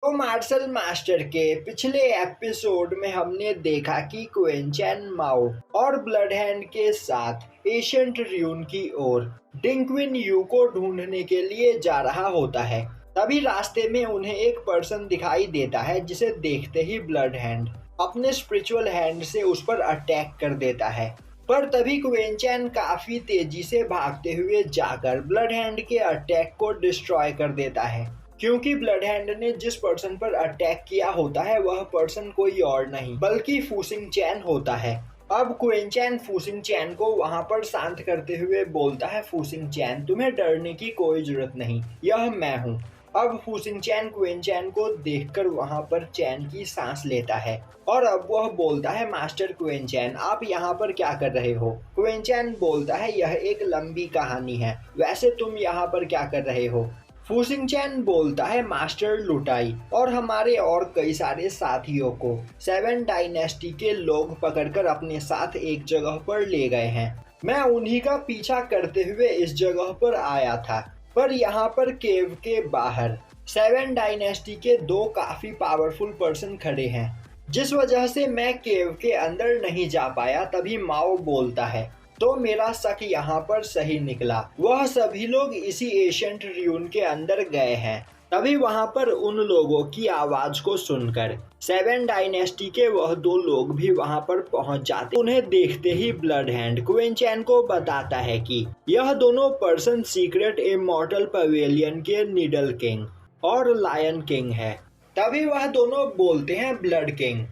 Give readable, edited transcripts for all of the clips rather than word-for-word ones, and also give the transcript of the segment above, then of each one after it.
तो martial master के पिछले एपिसोड में हमने देखा कि क्वेन चैन माओ और ब्लड हैंड के साथ एशियंट र्यून की ओर डिंगविन यू को ढूंढने के लिए जा रहा होता है। तभी रास्ते में उन्हें एक पर्सन दिखाई देता है जिसे देखते ही ब्लड हैंड अपने स्पिरिचुअल हैंड से उस पर अटैक कर देता है। पर तभी क्वेन चैन काफी तेजी से भागते हुए जाकर ब्लड हैंड के अटैक को डिस्ट्रॉय कर देता है, क्योंकि ब्लड हैंड ने जिस पर्सन पर अटैक किया होता है वह पर्सन कोई और नहीं बल्कि फूसिंग चैन होता है। अब क्वेन चैन फूसिंग चैन को वहां पर शांत करते हुए बोलता है, फूसिंग चैन तुम्हें डरने की कोई जरूरत नहीं, यह मैं हूँ। अब फूसिंग चैन क्वेन चैन को देखकर वहां पर चैन की सांस लेता है और अब वह बोलता है, मास्टर क्वेन चैन आप यहाँ पर क्या कर रहे हो? क्वेन चैन बोलता है, यह एक लंबी कहानी है, वैसे तुम यहाँ पर क्या कर रहे हो? फूसिंग चैन बोलता है, मास्टर लुटाई और हमारे और कई सारे साथियों को 7 डायनेस्टी के लोग पकड़कर अपने साथ एक जगह पर ले गए हैं। मैं उन्हीं का पीछा करते हुए इस जगह पर आया था, पर यहाँ पर केव के बाहर 7 डायनेस्टी के 2 काफी पावरफुल पर्सन खड़े हैं, जिस वजह से मैं केव के अंदर नहीं जा पाया। तभी माओ बोलता है, तो मेरा शक यहाँ पर सही निकला, वह सभी लोग इसी एशियंट र्यून के अंदर गए हैं। तभी वहां पर उन लोगों की आवाज को सुनकर 7 डायनेस्टी के वह 2 लोग भी वहां पर पहुंच जाते। उन्हें देखते ही ब्लड हैंड क्वेन चैन को बताता है कि यह दोनों पर्सन सीक्रेट इमॉर्टल पवेलियन के नीडल किंग और लायन किंग है। तभी वह दोनों बोलते हैं, ब्लड किंग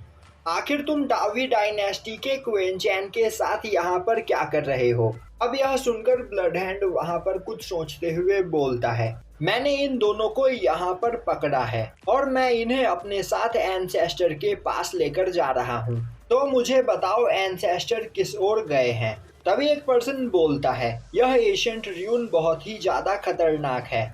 आखिर तुम डावी डायनेस्टी के क्वेन चैन के साथ यहाँ पर क्या कर रहे हो? अब यह सुनकर ब्लड हैंड वहाँ पर कुछ सोचते हुए बोलता है, मैंने इन दोनों को यहाँ पर पकड़ा है और मैं इन्हें अपने साथ एंसेस्टर के पास लेकर जा रहा हूँ, तो मुझे बताओ एंसेस्टर किस ओर गए हैं? तभी एक पर्सन बोलता है, यह एशियंट र्यून बहुत ही ज्यादा खतरनाक है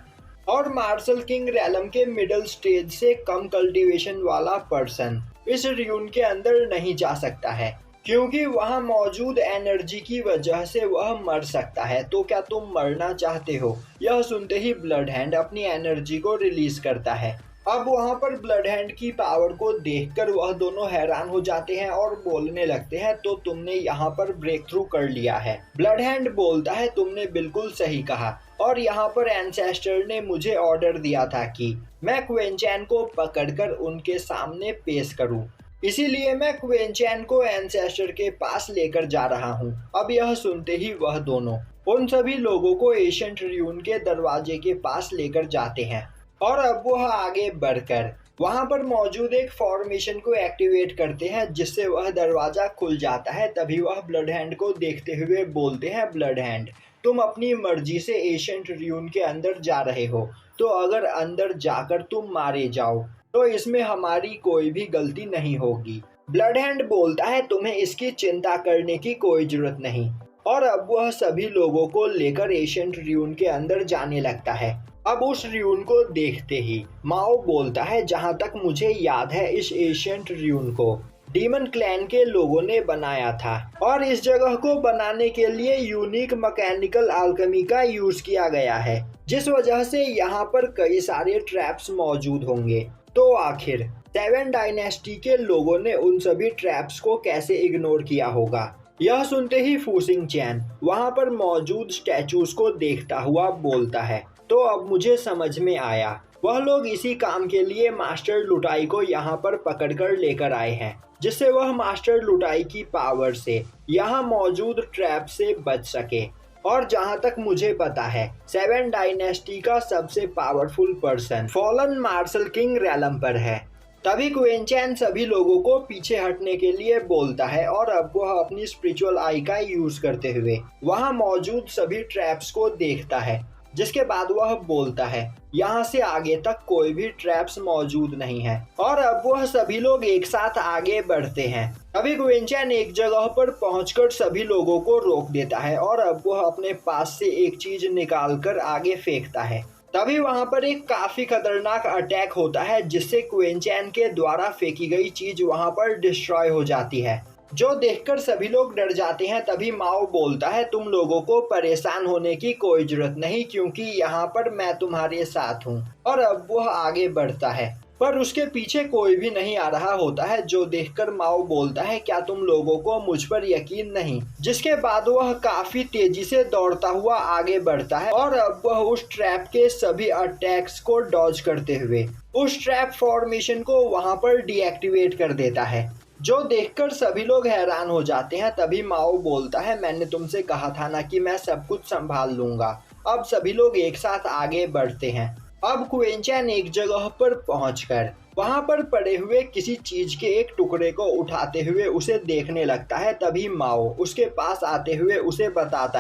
और मार्शल किंग रैलम के मिडिल स्टेज से कम कल्टीवेशन वाला पर्सन इस र्यून के अंदर नहीं जा सकता है, क्योंकि वहां मौजूद एनर्जी की वजह से वह मर सकता है। तो क्या तुम मरना चाहते हो? यह सुनते ही ब्लड हैंड अपनी एनर्जी को रिलीज करता है। अब वहां पर ब्लड हैंड की पावर को देखकर वह दोनों हैरान हो जाते हैं और बोलने लगते हैं, तो तुमने यहाँ पर ब्रेक थ्रू कर लिया है। ब्लड हैंड बोलता है, तुमने बिल्कुल सही कहा और यहाँ पर एंसेस्टर ने मुझे ऑर्डर दिया था कि मैं क्वेन चैन को पकड़कर उनके सामने पेश करूं, इसीलिए मैं क्वेन चैन को एंसेस्टर के पास लेकर जा रहा हूं। अब यह सुनते ही वह दोनों उन सभी लोगों को एशियंट र्यून के दरवाजे के पास लेकर जाते हैं और अब वह आगे बढ़कर वहां पर मौजूद एक फॉर्मेशन को एक्टिवेट करते हैं, जिससे वह दरवाजा खुल जाता है। तभी वह ब्लड हैंड को देखते हुए बोलते हैं, ब्लड हैंड तुम अपनी मर्जी से एशियंट र्यून के अंदर जा रहे हो, तो अगर अंदर जाकर तुम मारे जाओ तो इसमें हमारी कोई भी गलती नहीं होगी। ब्लड हैंड बोलता है, तुम्हें इसकी चिंता करने की कोई जरूरत नहीं और अब वह सभी लोगों को लेकर एशियंट र्यून के अंदर जाने लगता है। अब उस र्यून को देखते ही माओ बोलता है, जहां तक मुझे याद है इस एशियंट र्यून को डीमन क्लैन के लोगों ने बनाया था और इस जगह को बनाने के लिए यूनिक मैकेनिकल अल्केमी का यूज किया गया है, जिस वजह से यहाँ पर कई सारे ट्रैप्स मौजूद होंगे। तो आखिर 7 डायनेस्टी के लोगों ने उन सभी ट्रैप्स को कैसे इग्नोर किया होगा? यह सुनते ही फूसिंग चैन वहां पर मौजूद स्टैचूज को देखता हुआ बोलता है, तो अब मुझे समझ में आया, वह लोग इसी काम के लिए मास्टर लुटाई को यहाँ पर पकड़कर लेकर आए हैं, जिससे वह मास्टर लुटाई की पावर से यहाँ मौजूद ट्रैप से बच सके। और जहां तक मुझे पता है 7 डायनेस्टी का सबसे powerful person fallen marshal king realm पर है। तभी क्वेन चैन सभी लोगों को पीछे हटने के लिए बोलता है और अब वह अपनी स्पिरिचुअल आई का यूज करते हुए वहां मौजूद सभी ट्रैप्स को देखता है, जिसके बाद वह बोलता है, यहाँ से आगे तक कोई भी ट्रैप्स मौजूद नहीं है और अब वह सभी लोग एक साथ आगे बढ़ते हैं। तभी क्वेन चैन एक जगह पर पहुंचकर सभी लोगों को रोक देता है और अब वह अपने पास से एक चीज निकालकर आगे फेंकता है। तभी वहां पर एक काफी खतरनाक अटैक होता है, जिससे क्वेन चैन के द्वारा फेंकी गई चीज वहां पर डिस्ट्रॉय हो जाती है, जो देखकर सभी लोग डर जाते हैं। तभी माओ बोलता है, तुम लोगों को परेशान होने की कोई जरूरत नहीं, क्योंकि यहाँ पर मैं तुम्हारे साथ हूँ। और अब वह आगे बढ़ता है पर उसके पीछे कोई भी नहीं आ रहा होता है, जो देखकर माओ बोलता है, क्या तुम लोगों को मुझ पर यकीन नहीं? जिसके बाद वह काफी तेजी से दौड़ता हुआ आगे बढ़ता है और अब वह उस ट्रैप के सभी अटैक्स को डॉज करते हुए उस ट्रैप फॉर्मेशन को वहां पर डीएक्टिवेट कर देता है, जो देखकर सभी लोग हैरान हो जाते हैं। तभी माओ बोलता है, मैंने तुमसे कहा था ना कि मैं सब कुछ संभाल लूंगा। अब सभी लोग एक साथ आगे बढ़ते हैं। अब क्वेंचैन एक जगह पर पहुंचकर वहां पर पड़े हुए किसी चीज के एक टुकड़े को उठाते हुए उसे देखने लगता है। तभी माओ उसके पास आते हुए उसे बताता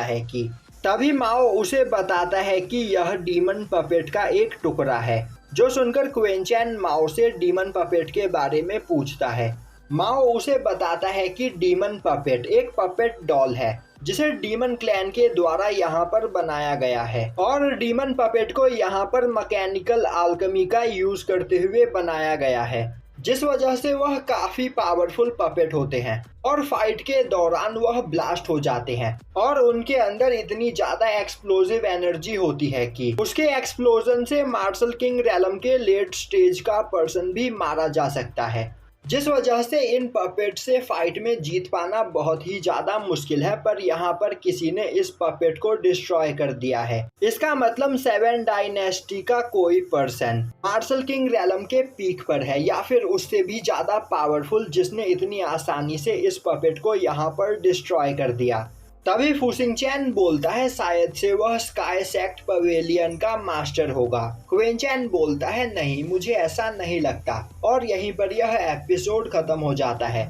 है कि यह डीमन पपेट का एक टुकड़ा है। जो सुनकर क्वेंचैन माओ से डीमन पपेट के बारे में पूछता है। माओ उसे बताता है कि डीमन पपेट एक पपेट डॉल है, जिसे डीमन क्लैन के द्वारा यहाँ पर बनाया गया है और डीमन पपेट को यहाँ पर मैकेनिकल आल्केमी का यूज करते हुए बनाया गया है, जिस वजह से वह काफी पावरफुल पपेट होते हैं और फाइट के दौरान वह ब्लास्ट हो जाते हैं और उनके अंदर इतनी ज्यादा एक्सप्लोजिव एनर्जी होती है कि उसके एक्सप्लोजन से मार्शल किंग रैलम के लेट स्टेज का पर्सन भी मारा जा सकता है, जिस वजह से इन पपेट से फाइट में जीत पाना बहुत ही ज्यादा मुश्किल है। पर यहाँ पर किसी ने इस पपेट को डिस्ट्रॉय कर दिया है। इसका मतलब 7 डायनेस्टी का कोई पर्सन मार्शल किंग रैलम के पीक पर है या फिर उससे भी ज्यादा पावरफुल, जिसने इतनी आसानी से इस पपेट को यहाँ पर डिस्ट्रॉय कर दिया। तभी फुसिंगचैन बोलता है, शायद से वह स्काई सेक्ट पवेलियन का मास्टर होगा। क्वेंचैन बोलता है, नहीं, मुझे ऐसा नहीं लगता। और यहीं पर यह एपिसोड खत्म हो जाता है।